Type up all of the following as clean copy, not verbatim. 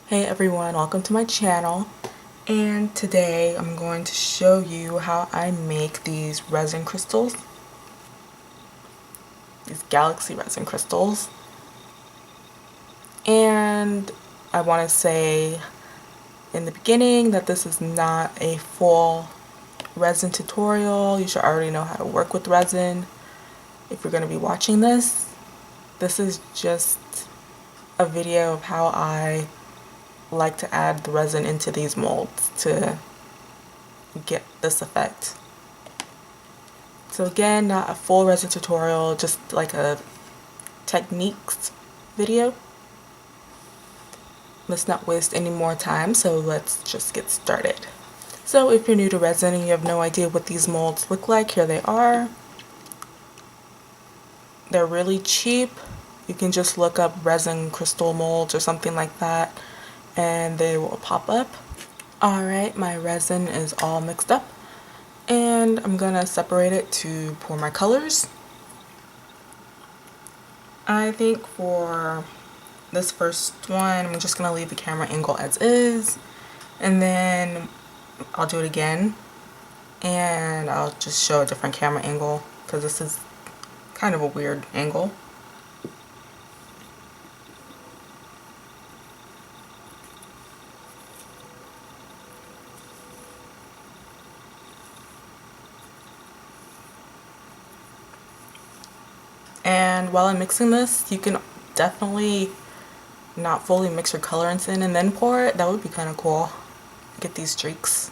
Hey everyone, welcome to my channel, and today I'm going to show you how I make these resin crystals, these galaxy resin crystals. And I want to say in the beginning that this is not a full resin tutorial. You should already know how to work with resin if you're going to be watching this. This is just a video of how I like to add the resin into these molds to get this effect. So again, not a full resin tutorial, just like a techniques video. Let's not waste any more time, so let's just get started. So if you're new to resin and you have no idea what these molds look like, here they are. They're really cheap. You can just look up resin crystal molds or something like that and they will pop up. Alright, my resin is all mixed up and I'm gonna separate it to pour my colors. I think for this first one, I'm just gonna leave the camera angle as is, and then I'll do it again and I'll just show a different camera angle because this is kind of a weird angle. And while I'm mixing this, you can definitely not fully mix your colorants in and then pour it. That would be kind of cool. Get these streaks.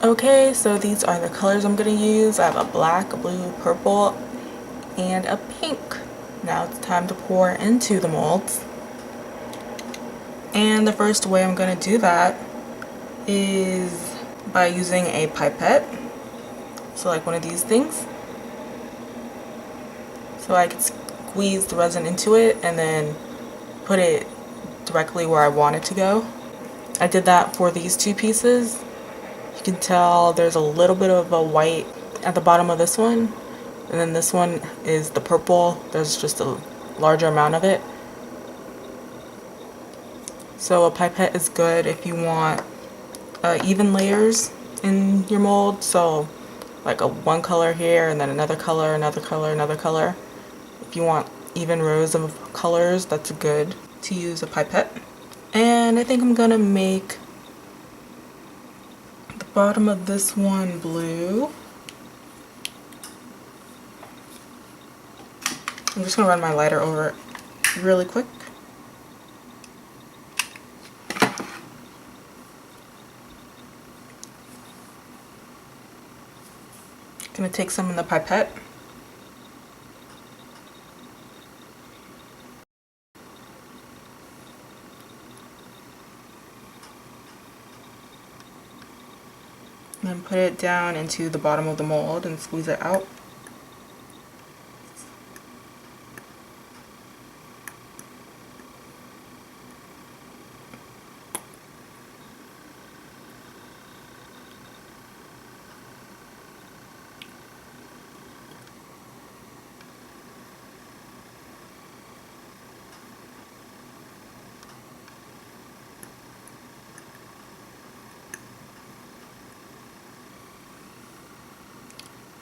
Okay, so these are the colors I'm going to use. I have a black, a blue, purple, and a pink. Now it's time to pour into the molds. And the first way I'm going to do that is by using a pipette. So like one of these things. So I can squeeze the resin into it and then put it directly where I want it to go. I did that for these two pieces. You can tell there's a little bit of a white at the bottom of this one, and then this one is the purple. There's just a larger amount of it. So a pipette is good if you want even layers in your mold. So like a one color here and then another color, another color, another color. If you want even rows of colors, that's good to use a pipette. And I think I'm gonna make the bottom of this one blue. I'm just gonna run my lighter over it really quick. Gonna take some in the pipette. And then put it down into the bottom of the mold and squeeze it out.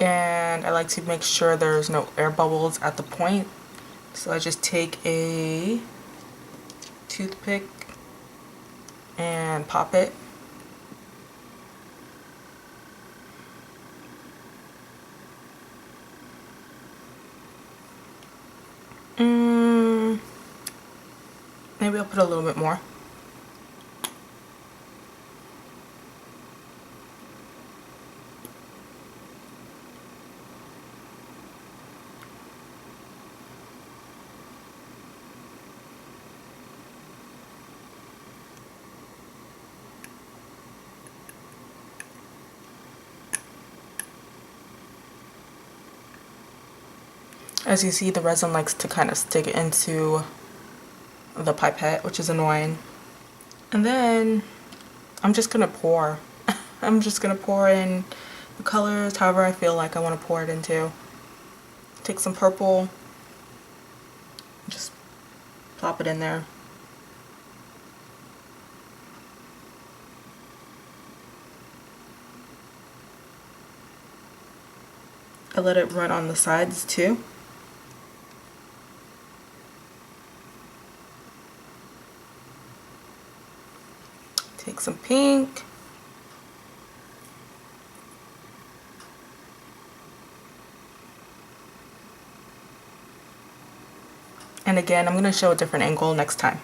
And I like to make sure there's no air bubbles at the point. So I just take a toothpick and pop it. Maybe I'll put a little bit more. As you see, the resin likes to kind of stick into the pipette, which is annoying. And then I'm just gonna pour. I'm just gonna pour in the colors however I feel like I want to pour it into. Take some purple, just plop it in there. I let it run on the sides too. Take some pink. And again, I'm going to show a different angle next time.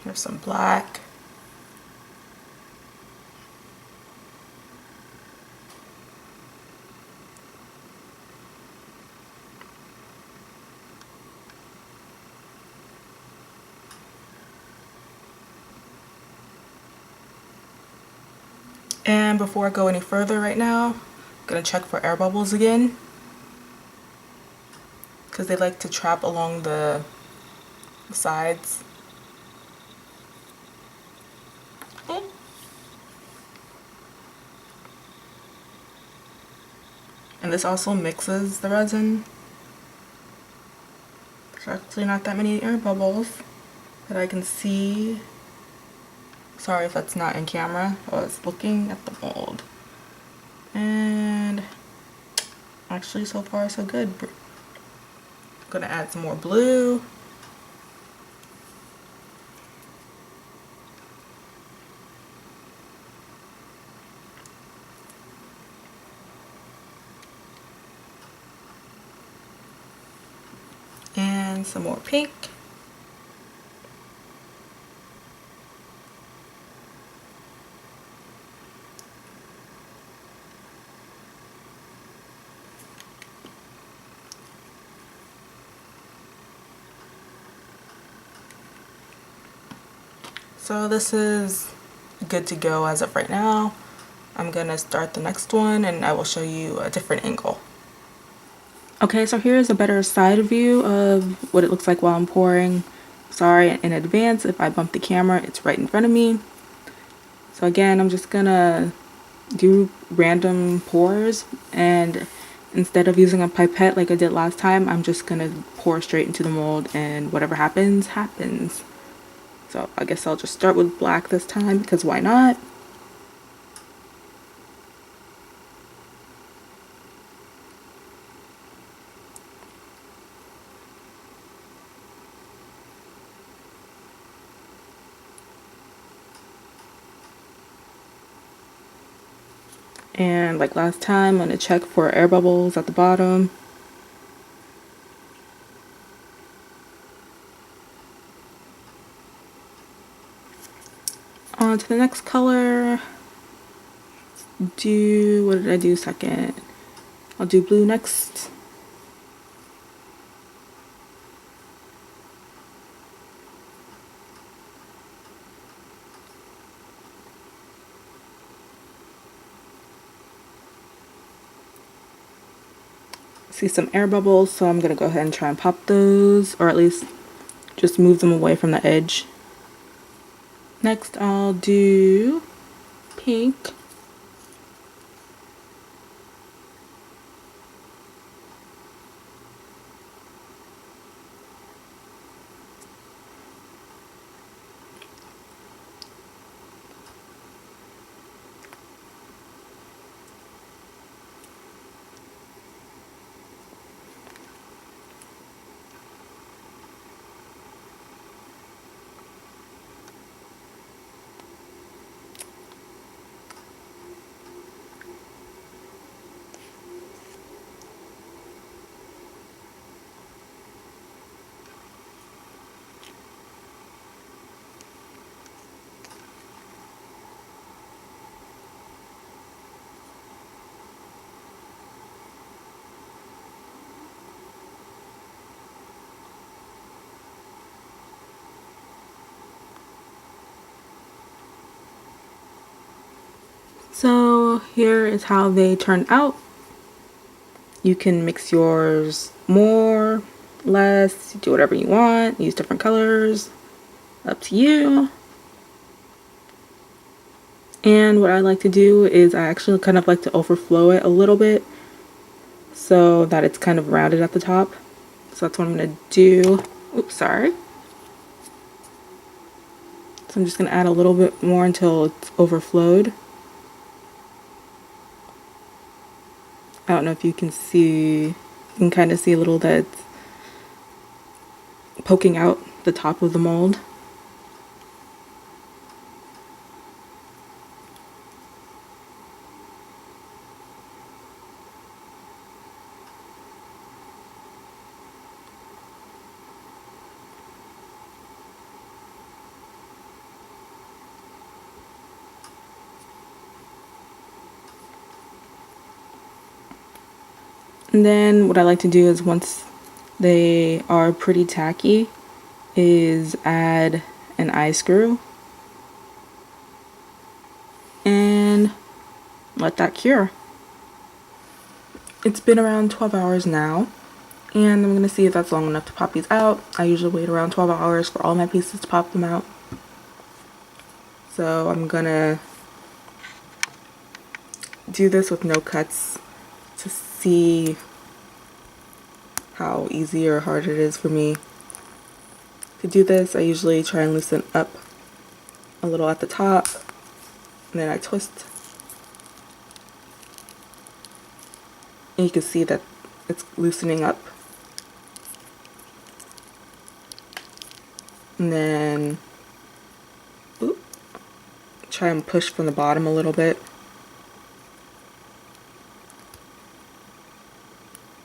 Here's some black. And before I go any further right now, I'm going to check for air bubbles again, because they like to trap along the sides. And this also mixes the resin. There's actually not that many air bubbles that I can see. Sorry if that's not in camera. I was looking at the mold. And actually so far so good. I'm gonna add some more blue. And some more pink. So this is good to go as of right now. I'm gonna start the next one and I will show you a different angle. Okay, so here's a better side view of what it looks like while I'm pouring. Sorry in advance if I bump the camera, it's right in front of me. So again, I'm just gonna do random pours, and instead of using a pipette like I did last time, I'm just gonna pour straight into the mold and whatever happens, happens. So I guess I'll just start with black this time because why not? And like last time, I'm going to check for air bubbles at the bottom. On to the next color. What did I do second? I'll do blue next. See some air bubbles, so I'm going to go ahead and try and pop those, or at least just move them away from the edge. Next I'll do pink. So here is how they turn out. You can mix yours more, less, do whatever you want, use different colors, up to you. And what I like to do is I actually kind of like to overflow it a little bit so that it's kind of rounded at the top. So that's what I'm going to do. Oops, sorry. So I'm just going to add a little bit more until it's overflowed. I don't know if you can see, you can kind of see a little that's poking out the top of the mold. And then what I like to do is once they are pretty tacky is add an eye screw and let that cure. It's been around 12 hours now and I'm going to see if that's long enough to pop these out. I usually wait around 12 hours for all my pieces to pop them out. So I'm going to do this with no cuts to see how easy or hard it is for me to do this. I usually try and loosen up a little at the top and then I twist. And you can see that it's loosening up. And then try and push from the bottom a little bit.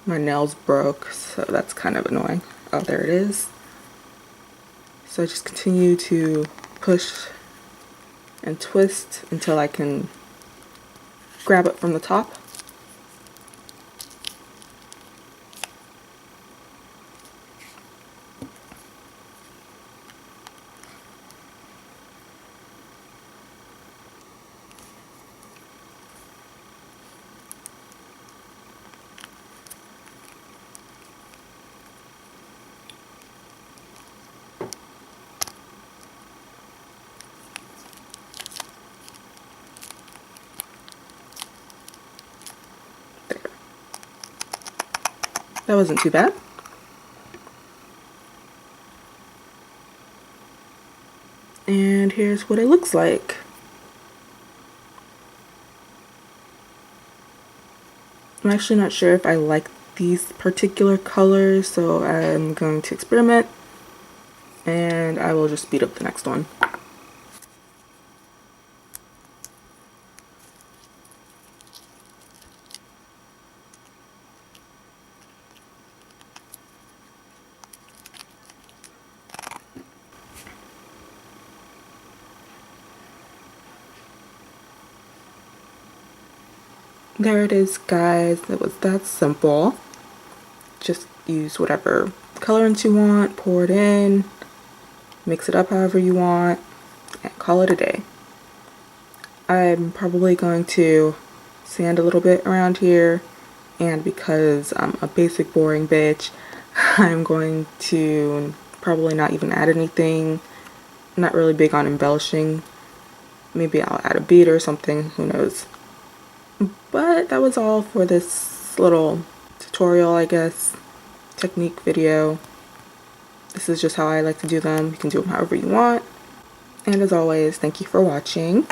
My nails broke, so that's kind of annoying. Oh, there it is. So I just continue to push and twist until I can grab it from the top. That wasn't too bad. And here's what it looks like. I'm actually not sure if I like these particular colors, so I'm going to experiment and I will just speed up the next one. There it is, guys. It was that simple. Just use whatever colorants you want, pour it in, mix it up however you want, and call it a day. I'm probably going to sand a little bit around here, and because I'm a basic boring bitch, I'm going to probably not even add anything not really big on embellishing. Maybe I'll add a bead or something, who knows. But that was all for this little tutorial, I guess, technique video. This is just how I like to do them. You can do them however you want. And as always, thank you for watching.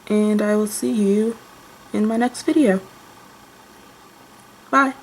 And I will see you in my next video. Bye.